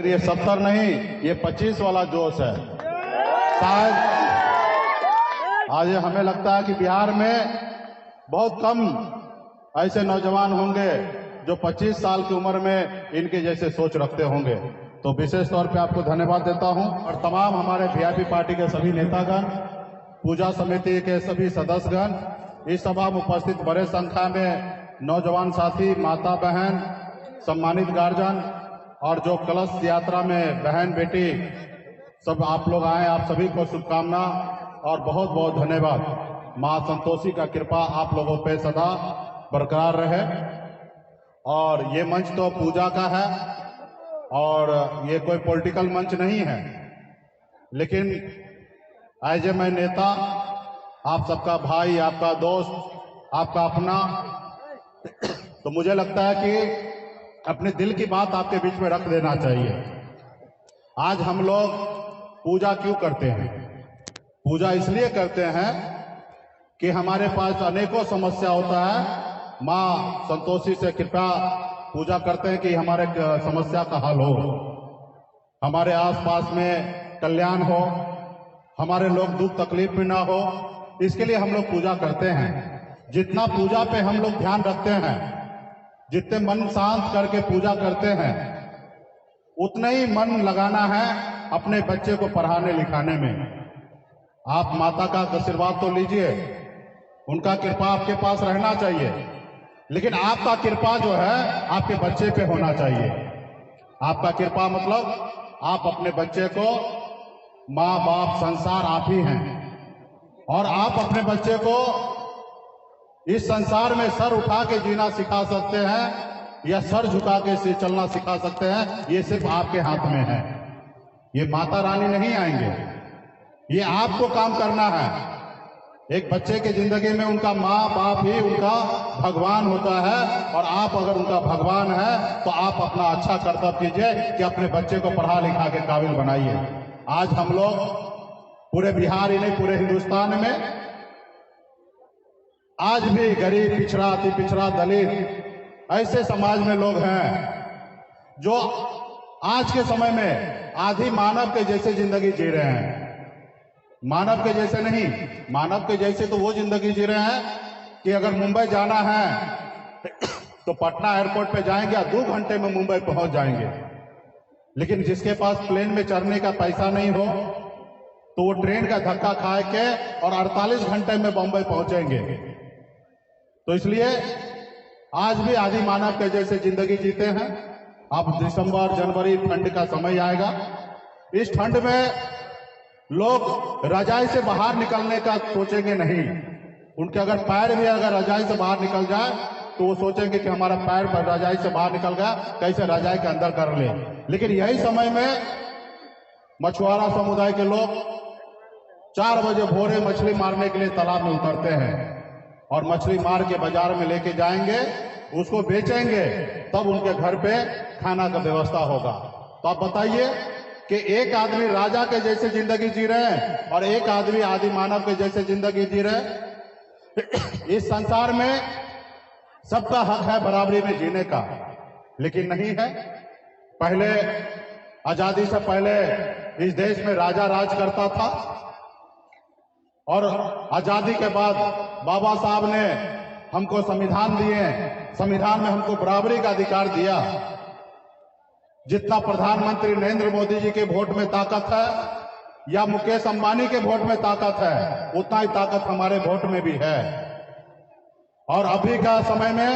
ये 70 नहीं, ये 25 वाला जोश है। शायद आज हमें लगता है कि बिहार में बहुत कम ऐसे नौजवान होंगे जो 25 साल की उम्र में इनके जैसे सोच रखते होंगे। तो विशेष तौर पे आपको धन्यवाद देता हूं और तमाम हमारे वीआईपी पार्टी के सभी नेतागण, पूजा समिति के सभी सदस्यगण, इस सभा में उपस्थित बड़े संख्या में नौजवान साथी, माता बहन, सम्मानित गार्जियन और जो कलश यात्रा में बहन बेटी सब आप लोग आए, आप सभी को शुभकामना और बहुत बहुत धन्यवाद। मां संतोषी का कृपा आप लोगों पे सदा बरकरार रहे। और ये मंच तो पूजा का है और ये कोई पॉलिटिकल मंच नहीं है, लेकिन एज ए मैं नेता, आप सबका भाई, आपका दोस्त, आपका अपना, तो मुझे लगता है कि अपने दिल की बात आपके बीच में रख देना चाहिए। आज हम लोग पूजा क्यों करते हैं? पूजा इसलिए करते हैं कि हमारे पास अनेकों समस्या होता है। मां संतोषी से कृपा पूजा करते हैं कि हमारे समस्या का हल हो, हमारे आसपास में कल्याण हो, हमारे लोग दुख तकलीफ में ना हो। इसके लिए हम लोग पूजा करते हैं। जितना पूजा पे हम लोग ध्यान रखते हैं, जितने मन शांत करके पूजा करते हैं, उतना ही मन लगाना है अपने बच्चे को पढ़ाने लिखाने में। आप माता का आशीर्वाद तो लीजिए, उनका कृपा आपके पास रहना चाहिए, लेकिन आपका कृपा जो है आपके बच्चे पे होना चाहिए। आपका कृपा मतलब आप अपने बच्चे को, माँ बाप संसार आप ही हैं, और आप अपने बच्चे को इस संसार में सर उठा के जीना सिखा सकते हैं या सर झुका के से चलना सिखा सकते हैं। ये सिर्फ आपके हाथ में है। ये माता रानी नहीं आएंगे, ये आपको काम करना है। एक बच्चे की जिंदगी में उनका माँ बाप ही उनका भगवान होता है, और आप अगर उनका भगवान है तो आप अपना अच्छा कर्तव्य कीजिए कि अपने बच्चे को पढ़ा लिखा के काबिल बनाइए। आज हम लोग पूरे बिहार ही नहीं, पूरे हिंदुस्तान में आज भी गरीब, पिछड़ा, अति पिछड़ा, दलित ऐसे समाज में लोग हैं जो आज के समय में आधी मानव के जैसे जिंदगी जी रहे हैं। मानव के जैसे नहीं, मानव के जैसे तो वो जिंदगी जी रहे हैं कि अगर मुंबई जाना है तो पटना एयरपोर्ट पे जाएंगे या 2 घंटे में मुंबई पहुंच जाएंगे। लेकिन जिसके पास प्लेन में चढ़ने का पैसा नहीं हो तो वो ट्रेन का धक्का खा के और 48 घंटे में बम्बई पहुंचेंगे। तो इसलिए आज भी आदि मानव के जैसे जिंदगी जीते हैं। अब दिसंबर जनवरी ठंड का समय आएगा। इस ठंड में लोग रजाई से बाहर निकलने का सोचेंगे नहीं। उनके अगर पैर भी अगर रजाई से बाहर निकल जाए तो वो सोचेंगे कि हमारा पैर पर रजाई से बाहर निकल गया, कैसे रजाई के अंदर कर ले। लेकिन यही समय में मछुआरा समुदाय के लोग 4 बजे भोरे मछली मारने के लिए तालाब में उतरते हैं और मछली मार के बाजार में लेके जाएंगे, उसको बेचेंगे, तब उनके घर पे खाना का व्यवस्था होगा। तो आप बताइए कि एक आदमी राजा के जैसे जिंदगी जी रहे हैं और एक आदमी आदि मानव के जैसे जिंदगी जी रहे हैं। इस संसार में सबका हक है बराबरी में जीने का, लेकिन नहीं है। पहले आजादी से पहले इस देश में राजा राज करता था, और आजादी के बाद बाबा साहब ने हमको संविधान दिए, संविधान में हमको बराबरी का अधिकार दिया। जितना प्रधानमंत्री नरेंद्र मोदी जी के वोट में ताकत है या मुकेश अंबानी के वोट में ताकत है, उतना ही ताकत हमारे वोट में भी है। और अभी का समय में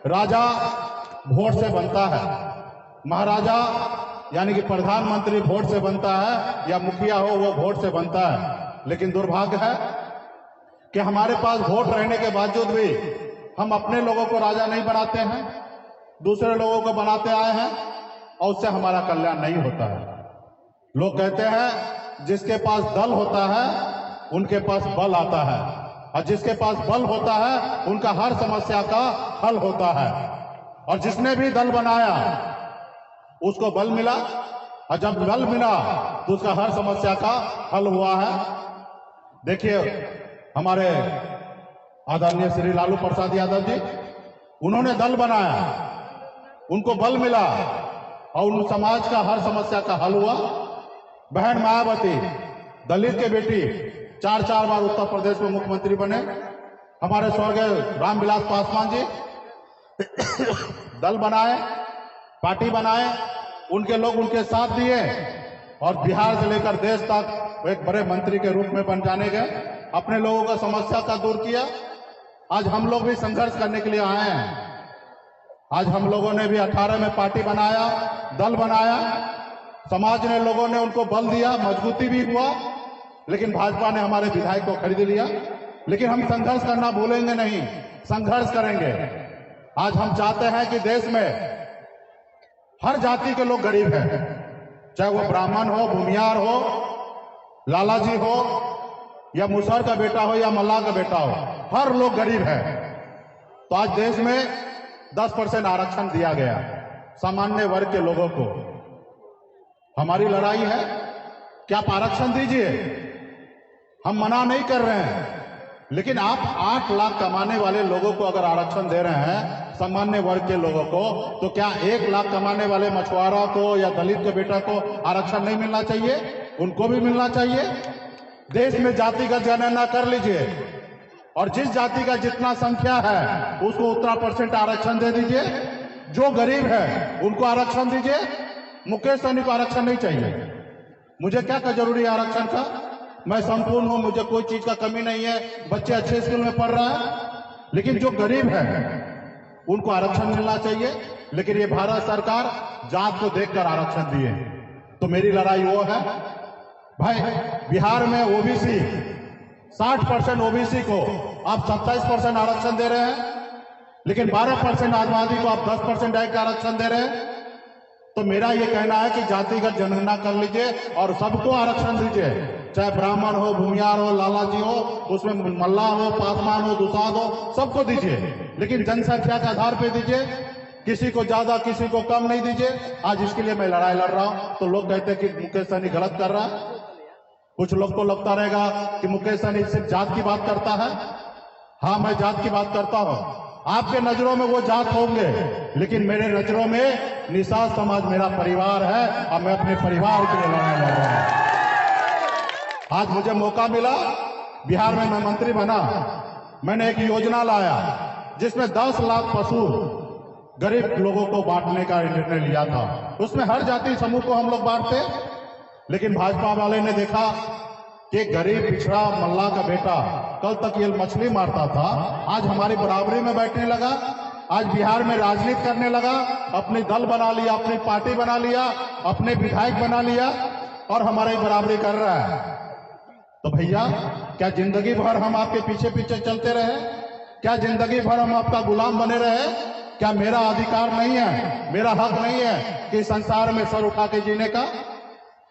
राजा वोट से बनता है, महाराजा यानी कि प्रधानमंत्री वोट से बनता है, या मुखिया हो वो वोट से बनता है। लेकिन दुर्भाग्य है कि हमारे पास वोट रहने के बावजूद भी हम अपने लोगों को राजा नहीं बनाते हैं, दूसरे लोगों को बनाते आए हैं, और उससे हमारा कल्याण नहीं होता है। लोग कहते हैं जिसके पास दल होता है उनके पास बल आता है, और जिसके पास बल होता है उनका हर समस्या का हल होता है। और जिसने भी दल बनाया उसको बल मिला, और जब बल मिला तो उसका हर समस्या का हल हुआ है। देखिए हमारे आदरणीय श्री लालू प्रसाद यादव जी, उन्होंने दल बनाया, उनको बल मिला, और उन समाज का हर समस्या का हल हुआ। बहन मायावती दलित के बेटी 4 बार उत्तर प्रदेश में मुख्यमंत्री बने। हमारे स्वर्गीय रामविलास पासवान जी दल बनाए, पार्टी बनाए, उनके लोग उनके साथ दिए और बिहार से लेकर देश तक एक बड़े मंत्री के रूप में बन जाने गए। अपने लोगों का समस्या का दूर किया। आज हम लोग भी संघर्ष करने के लिए आए हैं। आज हम लोगों ने भी 18 में पार्टी बनाया, दल बनाया, समाज ने लोगों ने उनको बल दिया, मजबूती भी हुआ, लेकिन भाजपा ने हमारे विधायक को खरीद लिया। लेकिन हम संघर्ष करना भूलेंगे नहीं, संघर्ष करेंगे। आज हम चाहते हैं कि देश में हर जाति के लोग गरीब हैं, चाहे वो ब्राह्मण हो, भूमियार हो, लालाजी हो, या मुसहर का बेटा हो या मल्लाह का बेटा हो, हर लोग गरीब है। तो आज देश में 10% आरक्षण दिया गया सामान्य वर्ग के लोगों को। हमारी लड़ाई है कि आप आरक्षण दीजिए, हम मना नहीं कर रहे हैं, लेकिन आप 8 लाख कमाने वाले लोगों को अगर आरक्षण दे रहे हैं, सामान्य वर्ग के लोगों को, तो क्या 1 लाख कमाने वाले मछुआरा को या दलित के बेटा को आरक्षण नहीं मिलना चाहिए? उनको भी मिलना चाहिए। देश में जातिगत जनगणना कर लीजिए और जिस जाति का जितना संख्या है उसको उतना % आरक्षण दे दीजिए। जो गरीब है उनको आरक्षण दीजिए। मुकेश सहनी को आरक्षण नहीं चाहिए। मुझे क्या जरूरी है आरक्षण का? मैं संपूर्ण हूं, मुझे कोई चीज का कमी नहीं है, बच्चे अच्छे स्कूल में पढ़ रहे हैं, लेकिन जो गरीब है उनको आरक्षण मिलना चाहिए। लेकिन ये भारत सरकार जात को देखकर आरक्षण दिए। तो मेरी लड़ाई वो है भाई, बिहार में ओबीसी 60% ओबीसी को आप 27% आरक्षण दे रहे हैं, लेकिन 12% आदिवासी को आप 10% डायरेक्ट आरक्षण दे रहे हैं। तो मेरा ये कहना है कि जातिगत जनगणना कर लीजिए और सबको आरक्षण दीजिए, चाहे ब्राह्मण हो, भूमियार हो, लालाजी हो, उसमें मल्लाह हो, पासवान हो, दुसाद हो, सबको दीजिए, लेकिन जनसंख्या के आधार पर दीजिए। किसी को ज्यादा किसी को कम नहीं दीजिए। आज इसके लिए मैं लड़ाई लड़ रहा हूं। तो लोग कहते हैं कि मुकेश सहनी गलत कर रहा है। कुछ लोग को लगता रहेगा कि मुकेश सहनी सिर्फ जात की बात करता है। हाँ, मैं जात की बात करता हूं। आपके नजरों में वो जात होंगे, लेकिन मेरे नजरों में निषाद समाज मेरा परिवार है और मैं अपने परिवार के लिए लड़ाई लड़ रहा हूं। आज मुझे मौका मिला, बिहार में मैं मंत्री बना, मैंने एक योजना लाया जिसमें 10 लाख पशु गरीब लोगों को बांटने का निर्णय लिया था। उसमें हर जाति समूह को हम लोग बांटते, लेकिन भाजपा वाले ने देखा कि गरीब पिछड़ा मल्लाह का बेटा कल तक ये मछली मारता था, आज हमारी बराबरी में बैठने लगा, आज बिहार में राजनीति करने लगा, अपनी दल बना लिया, अपनी पार्टी बना लिया, अपने विधायक बना लिया और हमारी बराबरी कर रहा है। तो भैया, क्या जिंदगी भर हम आपके पीछे पीछे चलते रहे? क्या जिंदगी भर हम आपका गुलाम बने रहे? क्या मेरा अधिकार नहीं है, मेरा हक नहीं है कि संसार में सर उठा के जीने का?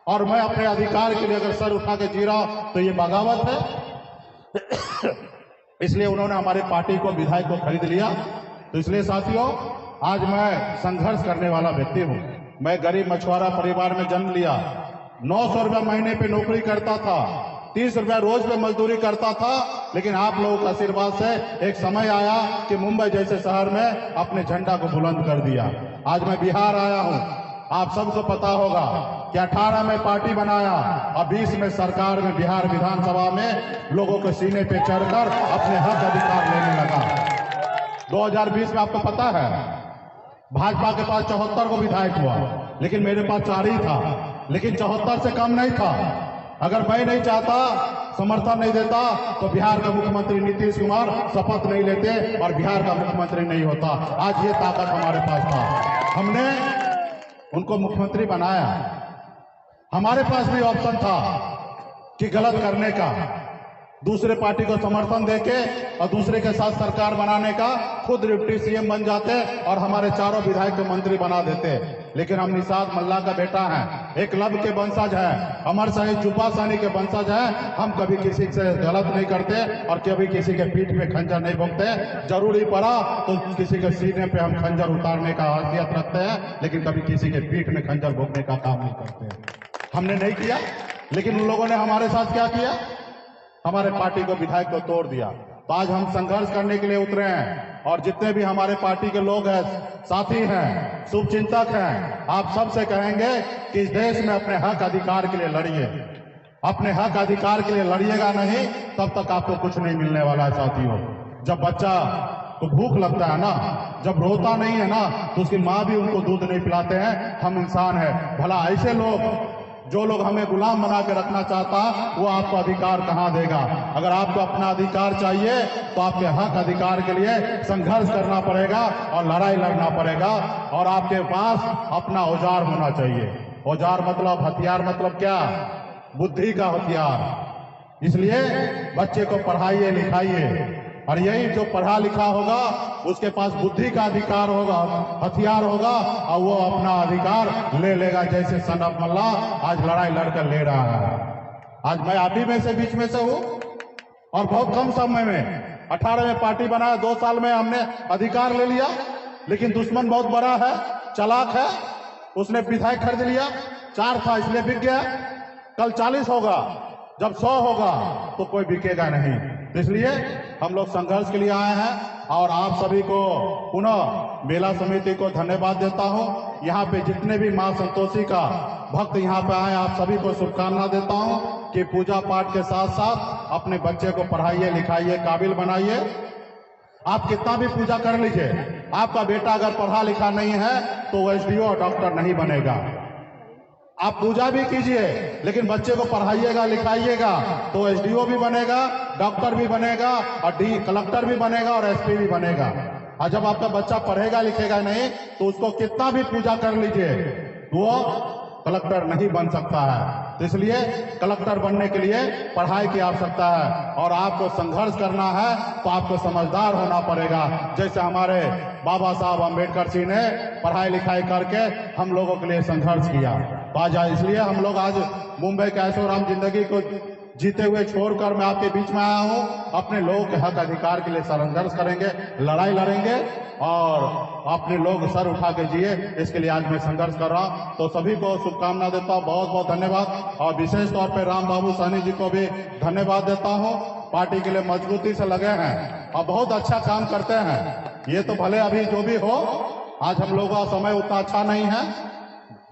और मैं अपने अधिकार के लिए अगर सर उठा के जी रहा हूं तो ये बगावत है। इसलिए उन्होंने हमारे पार्टी को, विधायक को खरीद लिया। तो इसलिए साथियों, आज मैं संघर्ष करने वाला व्यक्ति हूं। मैं गरीब मछुआरा परिवार में जन्म लिया, 900 रुपया महीने पे नौकरी करता था, 30 रुपया रोज पे मजदूरी करता था, लेकिन आप लोगों का आशीर्वाद से एक समय आया कि मुंबई जैसे शहर में अपने झंडा को बुलंद कर दिया। आज मैं बिहार आया हूं। आप सबको पता होगा कि 18 में पार्टी बनाया और 20 में सरकार में बिहार विधानसभा में लोगों के सीने पे चढ़कर अपने हक अधिकार लेने लगा। 2020 में आपको पता है भाजपा के पास 74 को विधायक हुआ, लेकिन मेरे पास 4 ही था, लेकिन 74 से कम नहीं था। अगर मैं नहीं चाहता, समर्थन नहीं देता, तो बिहार का मुख्यमंत्री नीतीश कुमार शपथ नहीं लेते और बिहार का मुख्यमंत्री नहीं होता। आज ये ताकत हमारे पास था, हमने उनको मुख्यमंत्री बनाया। हमारे पास भी ऑप्शन था कि गलत करने का, दूसरे पार्टी को समर्थन देके और दूसरे के साथ सरकार बनाने का, खुद डिप्टी सीएम बन जाते और हमारे चारों विधायक को मंत्री बना देते। लेकिन हम निषाद मल्लाह का बेटा है, एकलव्य के वंशज है, अमर शहीद चुपा सहनी के वंशज है। हम कभी किसी से गलत नहीं करते और कभी किसी के पीठ पे खंजर नहीं भोंकते। जरूरी पड़ा तो किसी के सीने पे हम खंजर उतारने का हैसियत रखते हैं, लेकिन कभी किसी के पीठ में खंजर भोंकने का काम नहीं करते। हमने नहीं किया, लेकिन उन लोगों ने हमारे साथ क्या किया? हमारे पार्टी को, विधायक को तोड़ दिया। तो आज हम संघर्ष करने के लिए उतरे हैं और जितने भी हमारे पार्टी के लोग हैं, साथी हैं, शुभचिंतक हैं, आप सबसे कहेंगे कि इस देश में अपने हक अधिकार के लिए लड़िए। अपने हक अधिकार के लिए लड़िएगा नहीं, तब तक आपको कुछ नहीं मिलने वाला है साथियों। जब बच्चा को भूख लगता है ना, जब रोता नहीं है ना, तो उसकी माँ भी उनको दूध नहीं पिलाते हैं। हम इंसान हैं। भला ऐसे लोग, जो लोग हमें गुलाम बना के रखना चाहता, वो आपको अधिकार कहाँ देगा? अगर आपको अपना अधिकार चाहिए तो आपके हक अधिकार के लिए संघर्ष करना पड़ेगा और लड़ाई लड़ना पड़ेगा। और आपके पास अपना औजार होना चाहिए। औजार मतलब, हथियार मतलब क्या? बुद्धि का हथियार। इसलिए बच्चे को पढ़ाइए लिखाइए, और यही जो पढ़ा लिखा होगा उसके पास बुद्धि का अधिकार होगा, हथियार होगा, और वो अपना अधिकार ले लेगा। जैसे सन ऑफ मल्ला आज लड़ाई लड़कर ले रहा है। आज मैं आप ही में से, बीच में से हूं, और बहुत कम समय में 18 में पार्टी बनाया, 2 साल में हमने अधिकार ले लिया। लेकिन दुश्मन बहुत बड़ा है, चालाक है, उसने विधायक खरीद लिया। 4 था इसलिए बिक गया। कल 40 होगा, जब 100 होगा तो कोई बिकेगा नहीं। इसलिए हम लोग संघर्ष के लिए आए हैं। और आप सभी को पुनः मेला समिति को धन्यवाद देता हूं। यहाँ पे जितने भी मां संतोषी का भक्त यहाँ पे आए, आप सभी को शुभकामना देता हूं कि पूजा पाठ के साथ साथ अपने बच्चे को पढ़ाइए लिखाइए, काबिल बनाइए। आप कितना भी पूजा कर लीजिए, आपका बेटा अगर पढ़ा लिखा नहीं है तो वो एसडीओ और डॉक्टर नहीं बनेगा। आप पूजा भी कीजिए, लेकिन बच्चे को पढ़ाइएगा लिखाइएगा तो एसडीओ भी बनेगा, डॉक्टर भी बनेगा, और कलेक्टर भी बनेगा, और एसपी भी बनेगा। और जब आपका बच्चा पढ़ेगा लिखेगा नहीं तो उसको कितना भी पूजा कर लीजिए, वो कलेक्टर नहीं बन सकता है। तो इसलिए कलेक्टर बनने के लिए पढ़ाई की आवश्यकता है, और आपको संघर्ष करना है तो आपको समझदार होना पड़ेगा। जैसे हमारे बाबा साहब अम्बेडकर जी ने पढ़ाई लिखाई करके हम लोगों के लिए संघर्ष किया। इसलिए हम लोग आज मुंबई के ऐशोआराम जिंदगी को जीते हुए छोड़कर मैं आपके बीच में आया हूं। अपने लोगों के हक अधिकार के लिए संघर्ष करेंगे, लड़ाई लड़ेंगे, और अपने लोग सर उठा के जिए, इसके लिए आज मैं संघर्ष कर रहा हूं। तो सभी को शुभकामना देता हूं, बहुत बहुत धन्यवाद। और विशेष तौर पर राम बाबू सहनी जी को भी धन्यवाद देता हूं। पार्टी के लिए मजबूती से लगे हैं और बहुत अच्छा काम करते हैं। ये तो भले अभी जो भी हो, आज हम लोगों का समय उतना अच्छा नहीं है।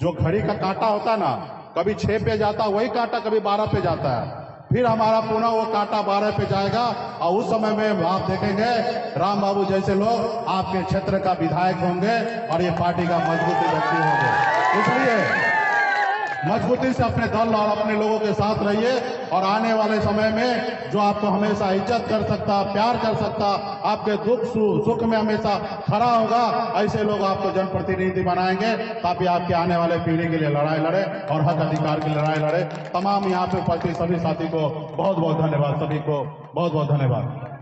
जो घड़ी का कांटा होता है ना, कभी 6 पे जाता, वही कांटा कभी 12 पे जाता है। फिर हमारा पुनः वो कांटा 12 पे जाएगा, और उस समय में आप देखेंगे राम बाबू जैसे लोग आपके क्षेत्र का विधायक होंगे और ये पार्टी का मजबूती व्यक्ति होंगे। इसलिए मजबूती से अपने दल और अपने लोगों के साथ रहिए, और आने वाले समय में जो आपको हमेशा इज्जत कर सकता, प्यार कर सकता, आपके दुख सुख में हमेशा खड़ा होगा, ऐसे लोग आपको जनप्रतिनिधि बनाएंगे, ताकि आपके आने वाले पीढ़ी के लिए लड़ाई लड़े और हक अधिकार की लड़ाई लड़े। तमाम यहाँ पे उपस्थित सभी साथी को बहुत बहुत धन्यवाद, सभी को बहुत बहुत धन्यवाद।